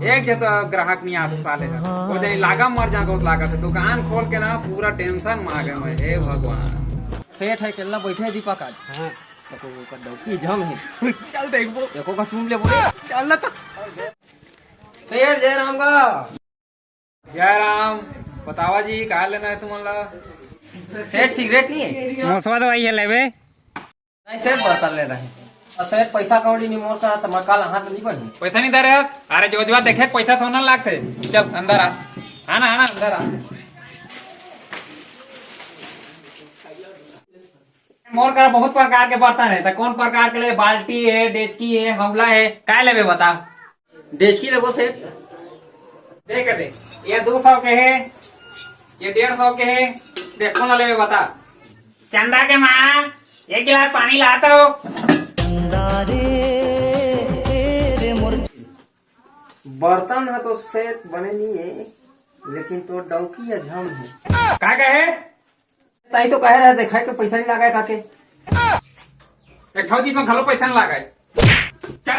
एक जतो ग्राहक नहीं आता साले का वो जनी लागा मर जा को लागत है दुकान खोल के ना पूरा टेंशन में आ गए मैं। हे भगवान सेठ है केला बैठे दीपक आज। हां तो का डौकी जम है। चल देखबो देखो का चूम ले बोले चल ना तो सेठ जय राम का। जय राम बतावा जी का लेना है तुम्हारा? सेठ सिगरेट नहीं है? मौसवा दवाई है लेबे? नहीं सेठ बर्तन ले रहे हैं। और सेठ पैसा कौड़ी नहीं मोर करा तो मैं कल हाथ नहीं बढ़ी। पैसा नहीं दे रहे? अरे जो जो देखे पैसा थोड़ा लागते। चल अंदर आ आना आना अंदर आ। मोर करा बहुत प्रकार के बर्तन है तो कौन प्रकार के ले? बाल्टी है, डेचकी है, हवला है, काय लेबे बता? डेचकी लेबो सेठ? देख दे ये 200 के है, ये 150 के है, देखो ना लेबे बता? चंदा के माँ 1 गिलास पानी लाता हो। बर्तन है तो सेठ बने नहीं है लेकिन तो डौकी है झम है। का कहे? ताई तो कह रहे देखा के पैसा नहीं लगा काके। एक ठौ चीज में खलो पैसा नहीं लागे। चल